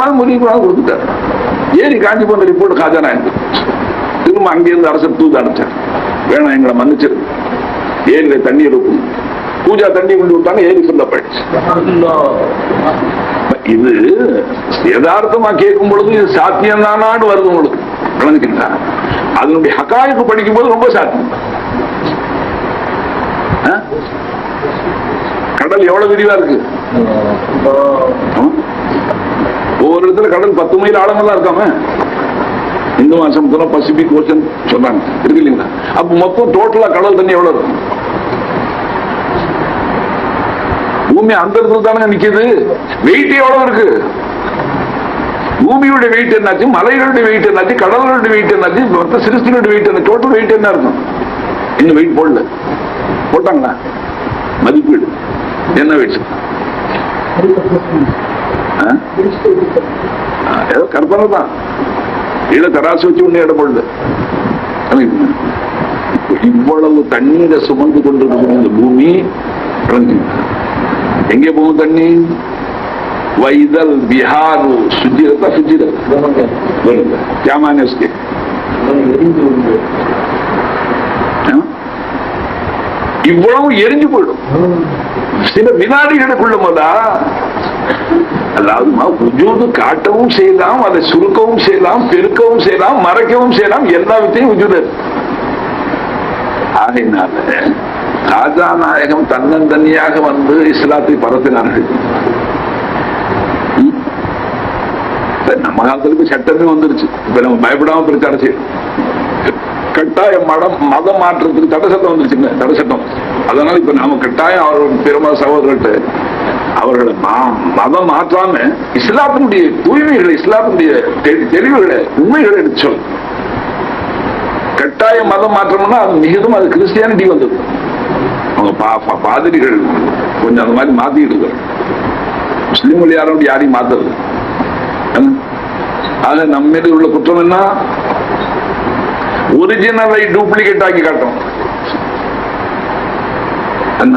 நாள் முறையாக கொடுத்துட்டாரு. ஏறி காஞ்சி போன ரிப்போர்ட் காஜானா திரும்ப அங்கிருந்து அரசர் தூது அடைச்சார். வேணாம், எங்களை மன்னிச்சிரு, ஏரியில தண்ணி இருக்கும். பூஜா தண்ணி கொண்டு விட்டாங்க, ஏரி ஃபுல்லா போயிடுச்சு. இது யதார்த்தமா கேட்கும் பொழுது இது சாத்தியம் தானான்னு வருது உங்களுக்கு, விளங்குறீங்களா? அதனுடைய ஹகாயிக்கு படிக்கும் போது ரொம்ப சாத்தியம். கடல் எவ்வளவு விரிவா இருக்கு, ஒவ்வொரு இடத்துல கடல் 10 மைல் ஆழமெல்லாம் இருக்காம. இந்து மகாசமுத்திரம், பசிபிக் ஓஷன் சொல்றாங்க, இருக்கு இல்லைங்களா? அப்ப மொத்தம் டோட்டலா கடல் தண்ணி எவ்வளவு இருக்கும்? பூமி அந்த இடத்துல தானே நிக்குது. வெயிட் எவ்வளவு இருக்கு? பூமியோட வெயிட் என்னாச்சு, மலைகளுடைய வெயிட் என்னாச்சு, கடல்களுடைய வெயிட் என்னாச்சு, மொத்த சிறுஸ்டினுடைய வெயிட் என்ன, டோட்டல் வெயிட் என்ன இருக்கும்? இன்னும் வெயிட் போடல. போட்டாங்களா? மதிப்பீடு என்ன வெயிட்? ஏதோ கற்பனை தான். இல்ல தராசு வச்சு ஒண்ணு இடம் போடல. இவ்வளவு தண்ணீரை சுமந்து கொண்டிருக்கிற இந்த பூமி எங்கே போகும் தண்ணி? வைதல் பிஹார் சுஜிரதா சுஜிரத் क्या माने उसके? இவ்வளவு எரிஞ்சு போயிடும் சில வினாடிகளுக்குள்ள. போதா அதாவது காட்டவும் செய்யலாம், அதை சுருக்கவும் செய்யலாம், பெருக்கவும் செய்யலாம், மறைக்கவும் செய்யலாம், எல்லாத்தையும் உஜூது. ஆகையினால காஜா நாயகம் தன்னந்தனியாக வந்து இஸ்லாத்தை பரத்தினார்கள். நம்ம காலத்துக்கு சட்டமே வந்துருச்சு. இப்ப நம்ம பயப்படாம பிரச்சாரம் செய்யணும். கட்டாய மத மாற்றத்துக்கு தடை சட்டம் வந்துருச்சுங்க, தடை சட்டம். அதனால இப்ப நாம கட்டாயம் அவர்கள் பெருமா சகோதரர்கிட்ட அவர்களை மதம் மாற்றாம இஸ்லாத்தினுடைய தூய்மைகளை, இஸ்லாத்தினுடைய தெளிவுகளை, உண்மைகளை எடுத்து சொல்லும். கட்டாய மதம் மாற்றம்னா அது மிகவும் அது கிறிஸ்டியானிட்டி வந்தது. அவங்க பாதிரிகள் கொஞ்சம் அந்த மாதிரி மாத்திட்டு இருக்காங்க. முஸ்லீம்கள் யாரையும் மாத்துறது. ஆக நம்ம மீது உள்ள குற்றம் என்ன? ஒரிஜினலை டூப்ளிகேட் ஆக்கி காட்டும். என்ன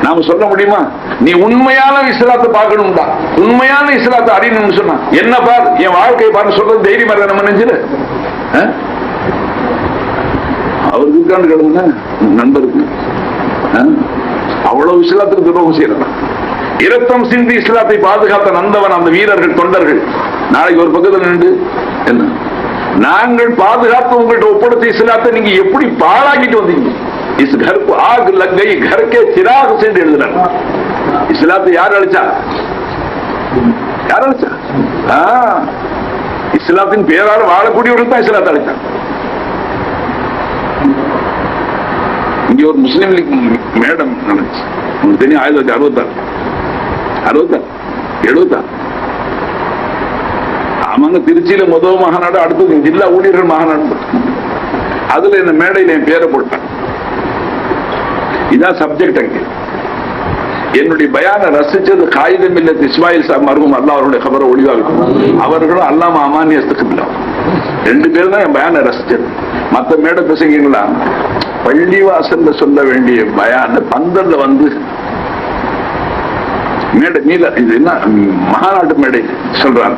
நாம சொல்ல முடியுமா? நீ உண்மையான இஸ்லாத்தை பார்க்கணும்டா, உண்மையான இஸ்லாத்தை அறியணும்னு சொன்னா என்ன பார், என் வாழ்க்கையை பாரு சொல்றது தைரியமா இருக்க நம்ம நெஞ்சில. அவருக்கு இருக்கான்னு கேளுங்க, நண்பருக்கு அவ்வளவு இஸ்லாத்துக்கு துரோகம் செய்யறான். இரத்தம் சிந்தி இஸ்லாத்தை பாதுகாத்த நந்தவன் அந்த வீரர்கள், தொண்டர்கள் நாளைக்கு ஒரு பக்கத்தில் நின்று என்ன நாங்கள் பாதுகாத்து உங்கள்கிட்ட ஒப்படைத்த இஸ்லாத்தை நீங்க எப்படி பாழாக்கிட்டு வந்தீங்க? इस घर को आग लग गई, घर के चिराग से எழுதுறாங்க. இஸ்லாத்தை யார் அழிச்சா? யார் அழிச்சா? இஸ்லாத்தின் பேரால் வாழக்கூடியவர்கள் தான் இஸ்லாத்தை அழிச்சாங்க. இங்க ஒரு முஸ்லீம் லீக் மேடம் நடந்துச்சு, உங்களுக்கு தெரியும், 1966 70 ஆமாங்க. திருச்சியில முதல் மாநாடு, அடுத்தது ஜில்லா ஊழியர்கள் மாநாடு. அதுல இந்த மேடையில என் பேரை போட்டாங்க. இதான் சப்ஜெக்ட். அங்க என்னுடைய பயான ரசிச்சது காயித மில்லத் இஸ்மாயில் சாப் மர்ஹூம், அல்லாஹ் அவருடைய கபரை ஒளிவாகும். அவர்களும் அல்லாம அமானியத்துக்கு 2 பேர் தான் என் பயான ரசிச்சது. மற்ற மேடை பேசுங்களா, பள்ளிவாசல்ல சொல்ல வேண்டிய பயான பந்தல்ல வந்து மேடை நீல இது என்ன மகாநாட்டு மேடை சொல்றாங்க.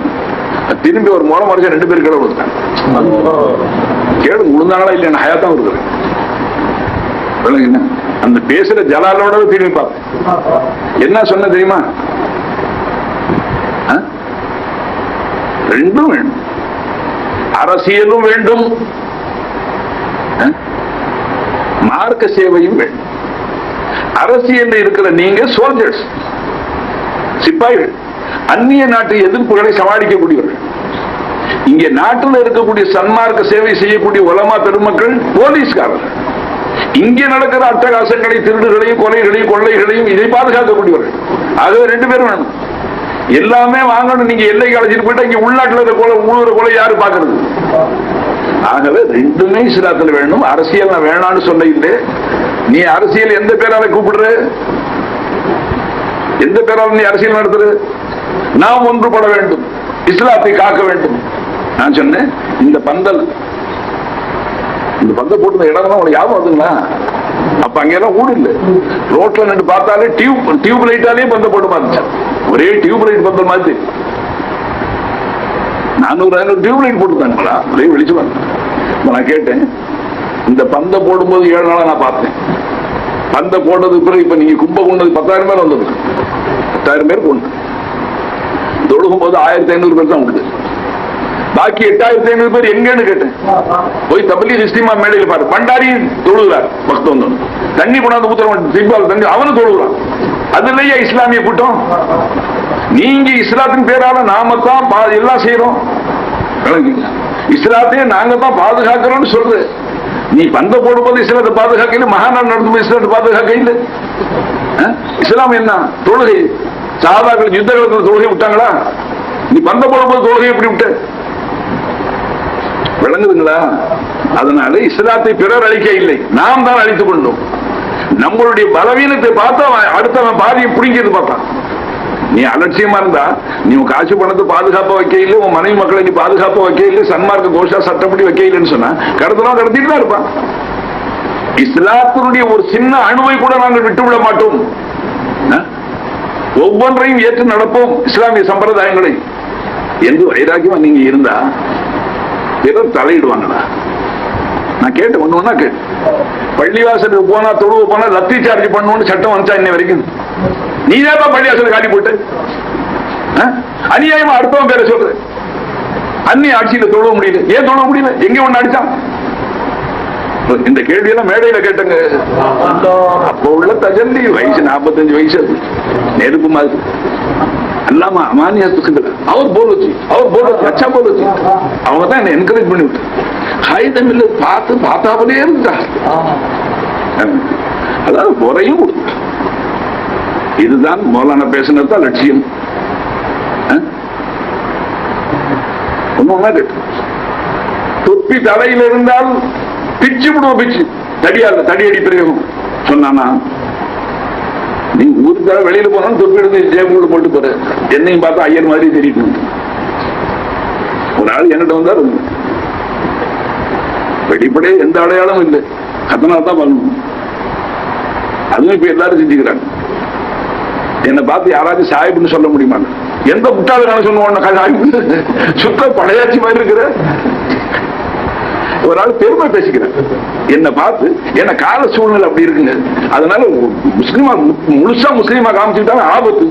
திரும்பி ஒரு முறை மறைச்சா 2 பேர் கேட கொடுத்தாங்க. கேடு முழுந்தாங்களா இல்லையா ஹயாத்தான் இருக்கிறேன். அந்த பேசுற ஜலாலோட திரும்பி பார்ப்பேன். என்ன சொன்ன தெரியுமா? ரெண்டும் வேண்டும், அரசியலும் வேண்டும், மார்க்க சேவையும் வேண்டும். அரசியல் இருக்கிற நீங்க சோல்ஜர்ஸ், சிப்பாய்கள், அந்நிய நாட்டு எதிர்ப்புகளை சமாளிக்கக்கூடியவர்கள். இங்கே நாட்டில் இருக்கக்கூடிய சன்மார்க்க சேவை செய்யக்கூடிய உலமா பெருமக்கள் போலீஸ்காரர்கள். இங்கே நடக்கிற அட்டகாசங்களை, திருடுகளையும், கொலைகளையும், கொள்ளைகளையும் இதை பாதுகாக்கக்கூடியவர்கள். ஆகவே 2 பேரும் வேணும். எல்லாமே வாங்கணும். நீங்க எல்லைக்கு அழைச்சிட்டு போயிட்டா இங்க உள்நாட்டில் கொலை யாரு பாக்குறது? ஆகவே 2மே இஸ்லாத்தில் வேணும். அரசியல் நான் வேணான்னு சொல்ல இல்லை. நீ அரசியல் எந்த பேரால கூப்பிடுற? எந்த பேரால நீ அரசியல் நடத்துற? நாம் ஒன்றுபட வேண்டும், இஸ்லாத்தை காக்க வேண்டும். நான் சொன்னேன், இந்த பந்தல் போட்டு இடம் தான் உனக்கு ஞாபகம் வருதுங்களா? அப்ப அங்கெல்லாம் ஊடு இல்லை. ரோட்ல நின்று பார்த்தாலே டியூப் லைட்டாலே பந்த போட்டு பார்த்துச்சா, ஒரே டியூப் லைட் பந்தல் மாதிரி. 400 டியூப்லைட் போட்டுருக்காங்களா அப்படியே வெளிச்சுவாங்க. நான் கேட்டேன், இந்த பந்தை போடும்போது 7 நாளா நான் பார்த்தேன். பந்தை போட்டதுக்கு பிறகு இப்ப நீங்க கும்ப கொண்டது 10,000 பேர் வந்தது. 10,000 பேர் கொண்டு தொழுகும் போது 1500 பேர் தான் உண்டு. பாக்கி 8500 பேர் எங்கன்னு கேட்டேன். போய் தபலீக் இஸ்திமா மேடையில் பாரு, பண்டாரி தொழுகிறார், பக்தம் வந்து தண்ணி கொண்டாந்து ஊத்துறவன் சிப்பால் தண்ணி அவனு தொழுகிறான். அதுலயே இஸ்லாமிய கூட்டம். நீங்க இஸ்லாத்தின் பேரால நாம தான் எல்லாம் செய்யறோம். இஸ்லாத்தையே நாங்க தான் பாதுகாக்கிறோம்னு சொல்ற. நீ பந்த போடும்போது இஸ்லாத்தை பாதுகாக்க இல்லை, மகாநாடு நடத்தும்போது இஸ்லாத்தை பாதுகாக்க இல்லை. இஸ்லாம் என்ன தொழுகை? சாதாக்கள் யுத்த காலத்தில் தொழுகை விட்டாங்களா? நீ பந்த போடும்போது தொழுகை எப்படி விட்ட? விளங்குதுங்களா? அதனால இஸ்லாத்தை பிறர் அழிக்க இல்லை, நாம் தான் அழித்துக் கொண்டோம். நம்மளுடைய பலவீனத்தை பார்த்தா அடுத்தவன் பாதியை பிடிக்கிறது பார்த்தான். நீ அலட்சியமா இருந்தா, நீ உன் காசு பணத்தை பாதுகாப்பா வைக்க இல்லை, உன் மனைவி மக்களை நீ பாதுகாப்பா வைக்க இல்லை, சன்மார்க்க கோஷா சட்டப்படி வைக்க இல்லைன்னு சொன்னா கடத்தலாம் கடத்திட்டு தான் இருப்பான். இஸ்லாத்தினுடைய ஒரு சின்ன அணுவை கூட நாங்கள் விட்டுவிட மாட்டோம். ஒவ்வொன்றையும் ஏற்று நடப்போம் இஸ்லாமிய சம்பிரதாயங்களை என்று வைராக்கியமா நீங்க இருந்தா பிறர் தலையிடுவாங்களா? நான் கேட்டேன், ஒண்ணு ஒண்ணா கேட்டு. பள்ளிவாசலுக்கு போனா தொழுவ போனா லத்தி சார்ஜ் பண்ணுவோம்னு சட்டம் வந்துச்சா இன்ன வரைக்கும்? நீதான் பள்ளிவாசல் காட்டி போட்டு அநியாயமா அடுத்தவன் பேரை சொல்ற. அந்நிய ஆட்சியில தொழுவ முடியல. ஏன் தொழுவ முடியல? எங்க ஒண்ணு அடிச்சான்? இந்த கேள்வியெல்லாம் மேடையில கேட்டங்க. அப்ப உள்ள தஜல்லி வயசு 45 வயசு, நெருப்பு மாதிரி அல்லாம அமானியத்துக்கு அவர் போல் வச்சு அச்சா போல் வச்சு அவங்க தான் என்ன என்கரேஜ் பண்ணி விட்டு ஹை தமிழ்ல பார்த்தாமலே இருந்தா. அதாவது குறையும் கொடுத்து இதுதான் மௌலானா பேசினதான் லட்சியம். ஒண்ணு கேட்டு தொப்பி தலையில் இருந்தால் பிச்சு விடுவோம், பிச்சு தடியால தடி அடி பிரயோகம் சொன்னானா? நீ ஊருக்காக வெளியில போனாலும் தொப்பி எடுத்து ஜேபுக்குள்ள போட்டு போற. என்னையும் பார்த்தா ஐயர் மாதிரி தெரியும். ஒரு ஆள் என்கிட்ட வந்தாரு, வெளிப்படையே எந்த அடையாளமும் இல்லை, அதனால தான் பண்ணணும். அதுவும் இப்ப எல்லாரும் செஞ்சுக்கிறாங்க. என்னை பார்த்து யாராச்சும் சாஹிப்னு சொல்ல முடியுமா? எந்த முட்டாளுக்கான சொல்லுவோம், சுத்த பழையாச்சி மாதிரி இருக்கிற ஒரு ஆள் பெருமை பேசிக்கிறேன். என்னை பார்த்து என்ன கால சூழ்நிலை அப்படி இருக்குங்க, அதனால முஸ்லிமா முழுசா முஸ்லீமா காமிச்சுட்டாங்க ஆபத்து.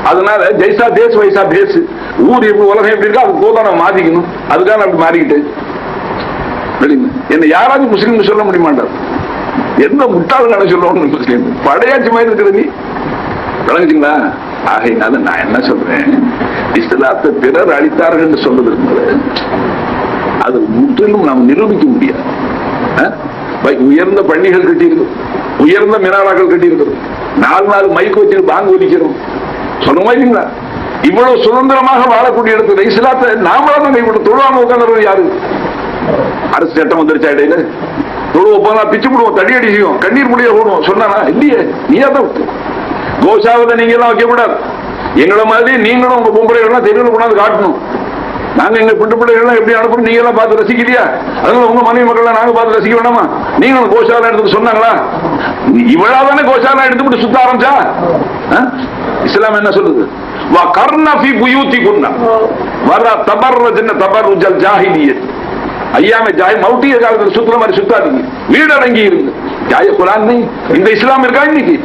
அதனால ஜெய்சா தேஸ் வைசா பேஸ், ஊர் எப்படி உலகம் எப்படி இருக்கா அது போதான் நான் மாத்திக்கணும். அதுக்காக அப்படி மாறிக்கிட்டு என்ன யாராச்சும் முஸ்லீம் சொல்ல முடிய மாட்டார். எந்த முட்டாளுக்கான சொல்லுவோம் முஸ்லீம் படையாச்சி மாதிரி இருக்கிற நீ விளங்குச்சுங்களா? ஆகையினால நான் என்ன சொல்றேன், இஸ்லாத்தை பிறர் அளித்தார்கள் சொல்றது அது முற்றிலும் நாம் நிரூபிக்க முடியாது. உயர்ந்த பள்ளிகள் கட்டியிருக்கிறோம், உயர்ந்த மினாராக்கள் கட்டியிருக்கிறோம், 4 மைக்கு வச்சு பாங்கு ஒலிக்கிறோம், சொல்லுமா இல்லைங்களா? இவ்வளவு சுதந்திரமாக வாழக்கூடிய இடத்துல இஸ்லாத்தை நாமளாதான் கைவிட்டு தொழுவாம உட்கார்ந்து யாரு? அரசு சட்டம் வந்துருச்சா இடையில? தொழுவ போனா பிச்சு போடுவோம், தடி அடி செய்வோம், கண்ணீர் முடிய போடுவோம் சொன்னானா? இல்லையே, நீயா தான் விட்டு. கோஷாவதை நீங்க எல்லாம் வைக்க கூடாது. எங்களை மாதிரி நீங்களும் உங்க பொம்பளைகள்லாம் தெருவில் கொண்டாந்து காட்டணும். நாங்க எங்க பெண்டு பிள்ளைகள் எப்படி அனுப்பணும், நீங்க எல்லாம் பார்த்து ரசிக்கலையா? அதனால உங்க மனைவி மக்கள் நாங்க பார்த்து ரசிக்க வேண்டாமா? நீங்களும் கோஷாலா எடுத்து சொன்னாங்களா? இவ்வளவுதானே கோஷாலா எடுத்துட்டு சுத்த ஆரம்பிச்சா? இஸ்லாம் என்ன சொல்லுது? வா கர்ணஃபி புயூத்தி குன்னா வர தபர்ரஜன தபர்ருஜல் ஜாஹிலியத். ஐயாமே ஜாய் மௌட்டிய காலத்தில் சுத்துற மாதிரி சுத்தாதீங்க, வீடு அடங்கி இருக்கு. ஜாய குரான் இந்த இஸ்லாம் இருக்கா இன்னைக்கு?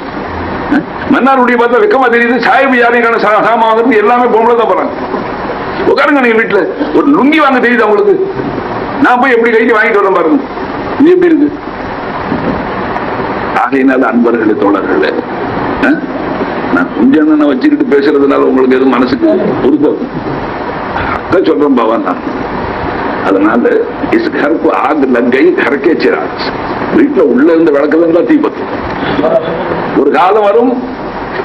மன்னாருடைய பார்த்தா வெக்கமா தெரியுது. சாஹிப் யாரைக்கான சாமா வந்து எல்லாமே பொம்பளை தான் போறாங்க. உட்காருங்க நீங்க வீட்டுல ஒரு லுங்கி வாங்க தெரியுது அவங்களுக்கு. நான் போய் எப்படி கைக்கு வாங்கிட்டு வரேன் பாருங்க, இது எப்படி இருக்கு? ஆகையினால அன்பர்களே தோழர்களே, நான் கொஞ்சம் வச்சுக்கிட்டு பேசுறதுனால உங்களுக்கு எதுவும் மனசுக்கு பொறுத்த சொல்றேன் பவன் தான். அதனால இஸ் கருக்கு ஆகு லங்கை கரக்கே சிறாங்க. வீட்டுல உள்ள இருந்த விளக்கதான் தீபத்து. ஒரு காலம் வரும்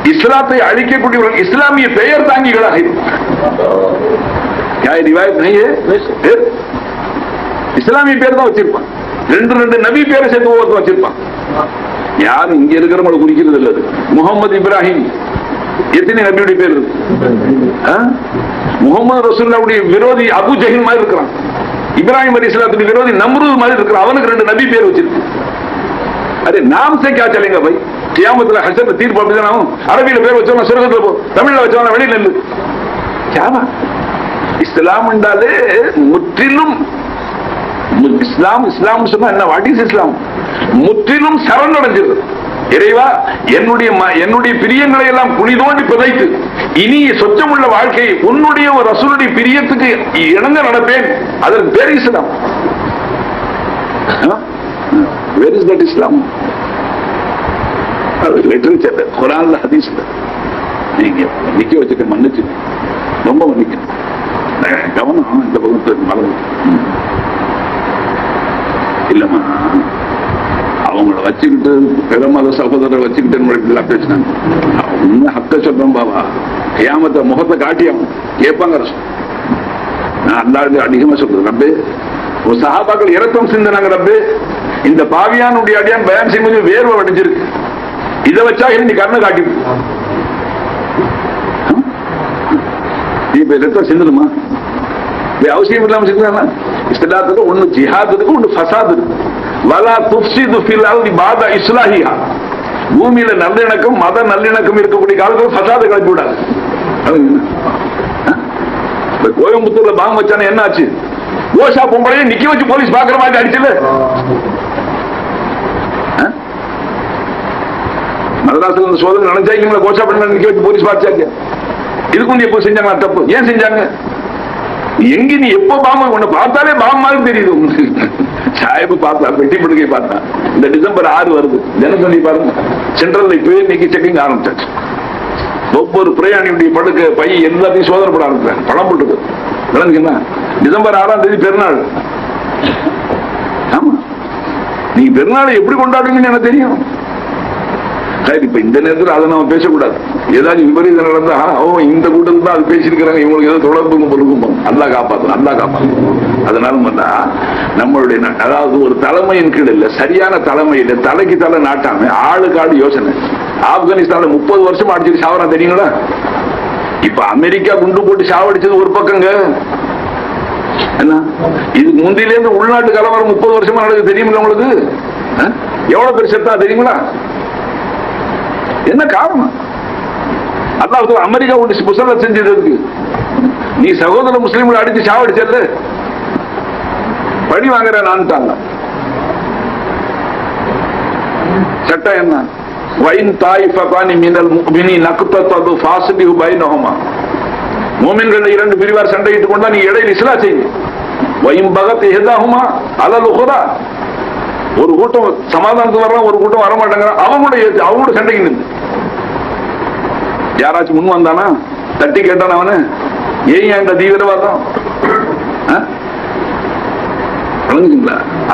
இஸ்லாத்தை அழிக்கக்கூடியவர்கள் இஸ்லாமிய பெயர் தாங்கிகளாக இஸ்லாமிய பேர் தான் வச்சிருப்பான். 2 நபி பேரை சேர்த்து ஒவ்வொருத்தர் வச்சிருப்பான். யார் இங்க இருக்கிறவங்களை குறிக்கிறது இல்லது. முகமது இப்ராஹிம் எத்தனை நபியுடைய பேர் இருக்கு? முகமது ரசூலுல்லாஹ்வுடைய விரோதி அபு ஜஹில் மாதிரி இருக்கிறான். இப்ராஹிம் அலைஹிஸ்ஸலாத்துடைய விரோதி நம்ரூத் மாதிரி இருக்கிறான். அவனுக்கு 2 நபி பேர் வச்சிருக்கு. அரே நாம் சே क्या चलेगा भाई? கியாமத்துல ஹஷர் தீர்ப்பு அப்படிதான். அரபியில பேர் வச்சவன சொர்க்கத்துல போ, தமிழ்ல வச்சவன வெளியில நில்லு. இஸ்லாம் என்றாலே முற்றிலும் இஸ்லாம். இஸ்லாம் சொன்னா என்ன? வாட் இஸ் இஸ்லாம்? முற்றிலும் சரணடைஞ்சது. இறைவா, என்னுடைய பிரியங்களை எல்லாம் குளிதோண்டி புதைத்து இனி சொச்சமுள்ள வாழ்க்கையை உன்னுடைய ஒரு ரசூலுடைய பிரியத்துக்கு இணங்க நடப்பேன். அதற்கு பேர் இஸ்லாம். Where is that Islam? Literature, குர்ஆன்ல, ஹதீஸ்ல நீங்க நிக்க வச்சுக்க, மன்னிச்சு ரொம்ப மன்னிக்கணும். கவனம் இந்த பகுத்து மறந்து இல்லம்மா, அவங்கள வச்சுக்கிட்டு பிற மத சகோதரரை வச்சுக்கிட்டு பேசினாங்க. உண்மை ஹக்க சொல்றோம் பாபா, கியாமத்தை முகத்தை காட்டியாகும் கேட்பாங்க. நான் அல்லாஹ்வுக்கு அதிகமா சொல்றேன், ரப்பே ஒரு சஹாபாக்கள் இரக்கம் சிந்தினாங்க. ரப்பே, இந்த பாவியானுடைய அடியான் பயான் செய்யும்போது வேர்வை வடிஞ்சிருக்கு, இதை வச்சா நீ கண்ணை காட்டி இப்ப ரத்தம் சிந்தணுமா? அவசியம் இல்லாம சிந்தாங்க. இஸ்லாத்துக்கு ஒண்ணு ஜிஹாதுக்கு, ஒண்ணு ஃபசாது. வலா துஃப்ஸிது ஃபில் அர்தி பாத இஸ்லாஹிஹா. பூமியில நல்லிணக்கம், மத நல்லிணக்கம் இருக்கக்கூடிய காலத்துல ஃபசாது கிளப்பி விடாது. கோயம்புத்தூர்ல பாம்பு வச்சானே என்ன ஆச்சு? கோஷா பொம்பளையே நிக்க வச்சு போலீஸ் பாக்குற மாதிரி அடிச்சது. மதராசில சோதனை நினைச்சாங்க, கோஷா பண்ண நிக்க வச்சு போலீஸ் பார்த்தாங்க. இதுக்கு வந்து எப்போ செஞ்சாங்க தப்பு? ஏன் செஞ்சாங்க? எங்க நீ எப்ப பாம்பு ஒண்ணு பார்த்தாலே பாம்பு மாதிரி தெரியுது. சாயப்பு பார்த்தா, பெட்டி படுக்கை பார்த்தா, இந்த டிசம்பர் 6 வருது, தினத்தந்தி பாருங்க, சென்ட்ரல் இப்பவே இன்னைக்கு செக்கிங் ஆரம்பிச்சாச்சு. ஒவ்வொரு பிரயாணியுடைய படுக்கை பை எல்லாத்தையும் சோதனை பட ஆரம்பிச்சாங்க. பழம் போட்டுது விளங்குங்களா? டிசம்பர் 6ஆம் தேதி பெருநாள். ஆமா, நீங்க பெருநாளை எப்படி கொண்டாடுவீங்கன்னு எனக்கு தெரியும். இப்ப இந்த நேரத்தில் அதை நம்ம பேசக்கூடாது. ஏதாச்சும் விபரீதம் நடந்தா, இந்த கூட்டத்தில் தான் அது பேசியிருக்கிறாங்க, இவங்களுக்கு ஏதோ தொடர்பு இருக்கும். அல்லா காப்பாற்றணும், அல்லா காப்பாற்றணும். அதனால நம்மளுடைய அதாவது ஒரு தலைமையின் கீழ் இல்ல, சரியான தலைமையில தலைக்கு தலை நாட்டாம ஆளுக்கு ஆளு யோசனை. ஆப்கானிஸ்தான்ல 30 வருஷம் அடிச்சுட்டு சாவரா தெரியுங்களா? இப்ப அமெரிக்கா குண்டு போட்டு சாவடிச்சது ஒரு பக்கங்க. என்ன இதுக்கு முந்தில இருந்து உள்நாட்டு கலவரம் 30 வருஷமா நடக்குது தெரியுமில்ல உங்களுக்கு? எவ்வளவு பேர் செத்தா தெரியுங்களா? என்ன காரணம்? அல்லாஹ் அமெரிக்கா ஒன்று புசல செஞ்சதுக்கு நீ சகோதர முஸ்லிம்களை அடிச்சு சாவடிச்சல்ல, பழி வாங்குற நான் சட்டம் என்ன? வைன் தாயிஃபதானி மினல் முஃமினீன நக்தது ஃபாஸ்லிஹு பைனஹுமா. முஃமின்கள் இரண்டு பிரிவார் சண்டையிட்டுக் கொண்டா நீ இடையில் இஸ்லாம் செய்யுங்க. வைன் பகத் இஹ்தாஹுமா அலல் உஹ்ரா. ஒரு கூட்டம் சமாதானத்துக்கு வர்றான், ஒரு கூட்டம் வர மாட்டேங்கிறான், அவங்களோட சண்டைக்கு நின்று யாராச்சும் முன் வந்தானா? தட்டி கேட்டான் அவனு, ஏன் இந்த தீவிரவாதம்?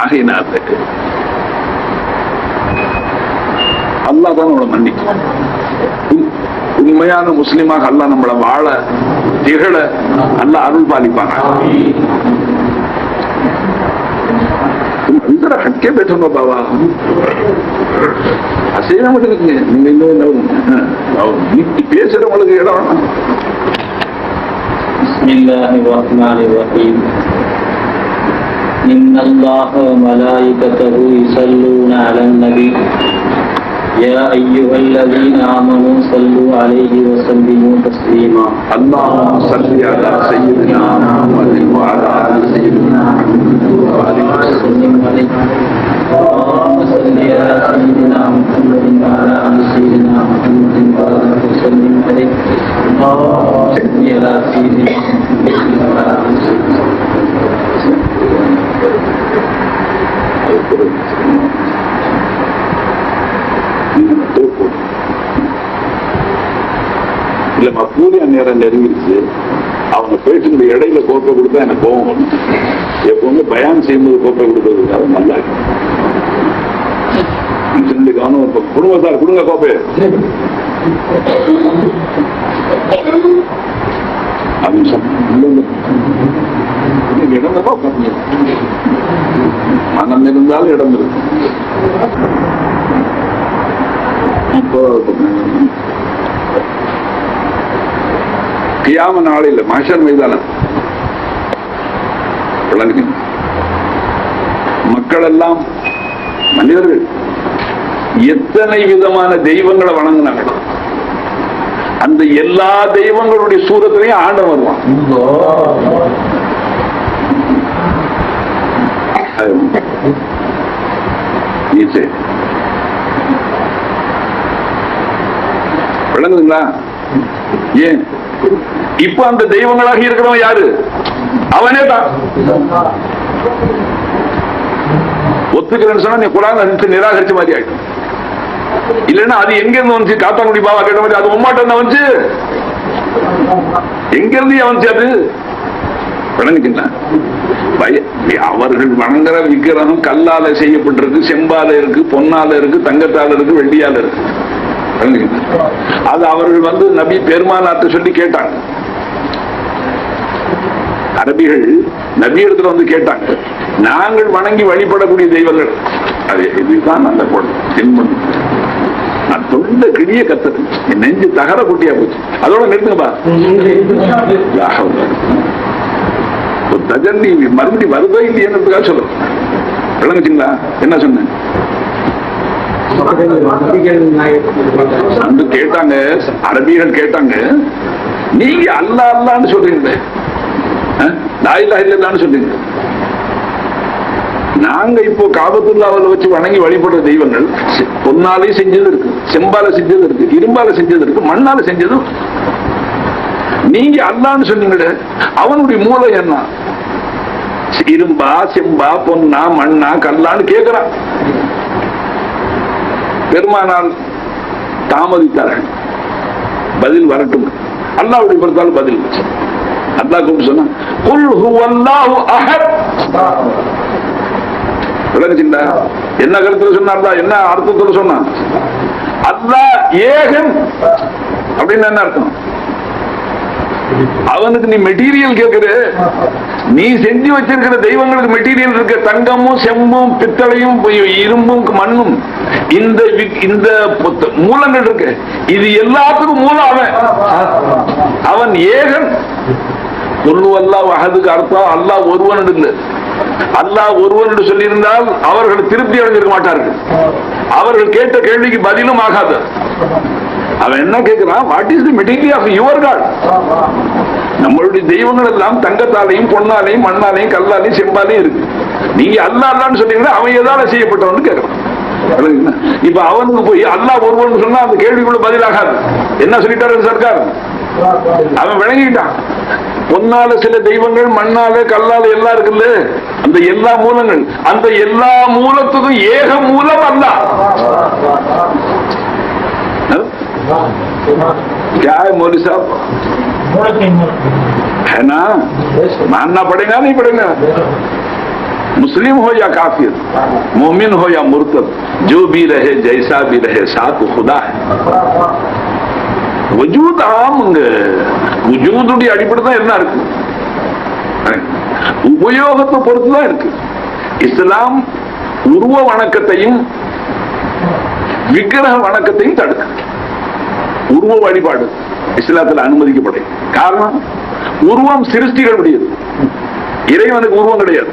ஆகையினால அல்லாஹ் தான் நம்மளை மன்னிக்கும். உண்மையான முஸ்லிமாக அல்லாஹ் நம்மளை வாழ திகழ அல்லாஹ் அருள் பாலிப்பாங்க. ஹக்கே பேசணும் பாபா, அசைவ மட்டும் நீங்க இன்னும் பேசுறவங்களுக்கு இடம். பிஸ்மில்லாஹிர் ரஹ்மானிர் ரஹீம். இன்னல்லாஹ வ மலாயிகத்தஹு யுஸல்லூன அலன் நபி யா அய்யுஹல்லதீன ஆமனூ ஸல்லூ அலைஹி வ ஸல்லிமூ தஸ்லீமா. அல்லாஹும்ம ஸல்லி அலா சய்யிதினா முஹம்மதின் வ அலா ஆலி சய்யிதினா முஹம்மதின் வ ஆலிஹி வ ஸல்லிம் அலைஹி. اللهم صل على سيدنا محمد وعلى ال سيدنا محمد وبارك وسلم عليه. اللهم صل على سيدنا محمد وعلى ال سيدنا இல்ல மக்கூலிய நேரம் நெருங்கிடுச்சு. அவங்க பேசுகிற இடையில கோப்பை கொடுத்தா எனக்கு கோபம் வரும். எப்பவுமே பயான் செய்யும்போது கோப்பை கொடுத்ததுக்காக நல்லா குடும்பத்தார் கொடுங்க கோப்பை. மனம் இருந்தாலும் இடம் இருக்கு. இப்போ கியாம நாளில் மஹ்ஷர் மைதானம் மக்கள் எல்லாம் மனிதர்கள் எத்தனை விதமான தெய்வங்களை வணங்கினாங்க. அந்த எல்லா தெய்வங்களுடைய சூரத்திலையும் ஆண்டவன் வருவான். விளங்குதுங்களா? ஏன் இப்ப அந்த தெய்வங்களாக இருக்கிறவன் யாரு? அவனே தான். ஒத்துக்கிறேன்னு சொன்னா நீ குரான் நிராகரிச்ச மாதிரி ஆயிடும். இல்லன்னா அது எங்க இருந்து வந்துச்சு? காத்தாங்குடி பாபா கேட்ட மாதிரி அது உம்மாட்டம் வந்துச்சு. எங்க இருந்து வந்துச்சு அது? விளங்குச்சுங்களா? அவர்கள் வணங்குற விக்கிரகம் கல்லால செய்யப்பட்டிருக்கு, செம்பால இருக்கு, பொன்னால இருக்கு, தங்கத்தால இருக்கு, வெள்ளியால இருக்கு. அது அவர்கள் நபி பெருமானார்ட்ட சொல்லி கேட்டாங்க. அரபிகள் நபி இடத்துல கேட்டாங்க, நாங்கள் வணங்கி வழிபடக்கூடிய தெய்வங்கள் அது இதுதான். அந்த நான் தொண்ட கிழிய கத்தது, என் நெஞ்சு தகர குட்டியா போச்சு. அதோட நிறுத்துங்கப்பா. தஜன்னி மறுபடி வருதோ இல்லையேன்றதுக்காக சொல்றோம். விளங்குச்சுங்களா? என்ன சொன்னேன்? கேட்டாங்க, அரபிகள் கேட்டாங்க, நீங்க அல்லா அல்லான்னு சொல்றீங்களே, லா இலாஹ இல்லல்லாஹ்னு சொல்றீங்க. நாங்க இப்போ காபத்துல்லாஹ்வை வச்சு வணங்கி வழிபடுற தெய்வங்கள் பொன்னாலே செஞ்சது இருக்கு, செம்பால செஞ்சது இருக்கு, இரும்பால செஞ்சது இருக்கு, மண்ணால செஞ்சது. நீங்க அல்லான்னு சொன்னீங்களே, அவனுடைய மூளை என்ன? இரும்பா, செம்பா, பொன்னா, மண்ணா, கல்லான்னு கேட்கிறான். பெருமானால் தாமதித்தார்கள். பதில் வரட்டும். அல்லாஹ்வுடைய பொறுத்தால் பதில். அல்லாஹ் கூப்பிட்டு சொன்னா, குல் ஹுவல்லாஹு அஹத். என்ன கருத்துல சொன்னா, என்ன அர்த்தத்துல சொன்னா? அல்லாஹ் ஏகன் அப்படின்னு என்ன அர்த்தம்? அவனுக்கு நீ மெட்டீரியல் கேட்கிற, நீ செஞ்சு வச்சிருக்கிற தெய்வங்களுக்கு மெட்டீரியல் இருக்க, தங்கமும் செம்பும் பித்தளையும் இரும்பும் மண்ணும், இந்த மூலங்கள் இருக்கு, இது எல்லாத்துக்கும் மூலம் அவன். அவன் ஏகன். குல்லு அல்லாஹ் அஹதுக்கு அர்த்தம் அல்லாஹ் ஒருவன் இல்லை. அல்லாஹ் ஒருவன் என்று சொல்லியிருந்தால் அவர்கள் திருப்தி அடைஞ்சிருக்க மாட்டார்கள். அவர்கள் கேட்ட கேள்விக்கு பதிலும் ஆகாது. அவன் என்ன கேட்கிறான்? What is the material of your god? நம்மளுடைய தெய்வங்கள் எல்லாம் தங்கத்தாலையும் பொன்னாலையும் மண்ணாலையும் கல்லாலையும் செம்பாலையும் இருக்கு. நீங்க அல்லாஹ் அல்லான்னு சொன்னீங்கன்னா அவன் எதால செய்யப்பட்டவன்னு கேட்கறான். இப்ப அவனுக்கு போய் அல்லாஹ் ஒருவன் சொன்னா அந்த கேள்விக்குள்ள பதிலாகாது. என்ன சொல்லிட்டாரு சர்க்கார்? அவன் விளங்கிட்டான். பொன்னால சில தெய்வங்கள், மண்ணால கல்லால எல்லாம் இருக்குல்ல, அந்த எல்லா மூலங்கள், அந்த எல்லா மூலத்துக்கும் ஏக மூலம் அல்லாஹ். क्या है मौलवी साहब? है ना? मानना पड़ेगा नहीं पड़ेगा? मुस्लिम हो या काफिर, मोमिन हो या मुर्तद, जो भी रहे जैसा भी रहे साथ खुदा है. वजूद ஆமுங்க. வஜூதுடைய அடிப்படை தான் என்ன இருக்கு, உபயோகத்தை பொறுத்துதான் இருக்கு. இஸ்லாம் உருவ வணக்கத்தையும் விக்கிரக வணக்கத்தையும் தடுக்கு. உருவ வழிபாடு இஸ்லாத்தில் அனுமதிக்கப்படும். காரணம், உருவம் சிருஷ்டிகள் முடியாது, இறைவனுக்கு உருவம் கிடையாது.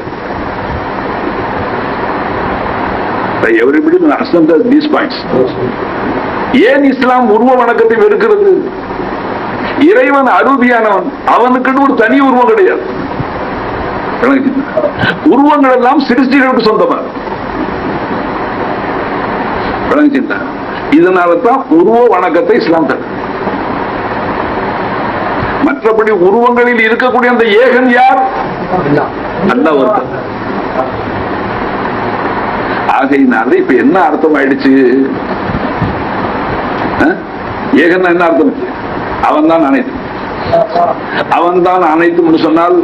Everybody will understand these points. ஏன் இஸ்லாம் உருவ வணக்கத்தை வெறுக்கிறது? இறைவன் அருதியானவன், அவனுக்குன்னு ஒரு தனி உருவம் கிடையாது. உருவங்கள் எல்லாம் சிருஷ்டிகளுக்கு சொந்தமா. இதனால தான் உருவ வணக்கத்தை இஸ்லாம் தரும். மற்றபடி உருவங்களில் இருக்கக்கூடிய அந்த ஏகன் யார்? அல்லாஹ் ஒருத்தன். ஆகையினால இப்ப என்ன அர்த்தம் ஆயிடுச்சு? ஏகன் என்ன அர்த்தம்? அவன் தான் அனைத்து. அவன் தான் அனைத்தும் சொன்னால்,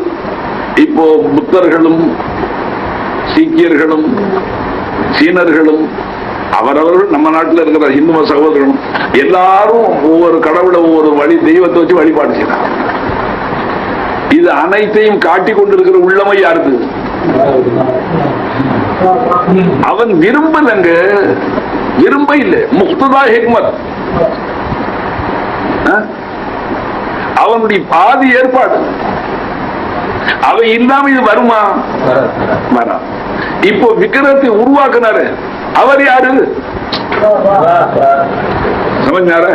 இப்போ புத்தர்களும் சீக்கியர்களும் சீனர்களும் அவரவர்கள் நம்ம நாட்டில் இருக்கிற இந்து மத சகோதரர்களும் எல்லாரும் ஒவ்வொரு கடவுளை ஒவ்வொரு வழி தெய்வத்தை வச்சு வழிபாடு செய்யறாங்க. இது அனைத்தையும் காட்டிக் கொண்டிருக்கிற உள்ளமை யாருக்கு? அவன் விரும்பலங்க, விரும்ப இல்லை. முக்ததா ஹிக்மத், அவனுடைய பாதி ஏற்பாடு. அவன் இல்லாம இது வருமா? வரா. இப்போ விக்கிரகத்தை உருவாக்குனாரு, அவர் யாரு? சமஞ்சார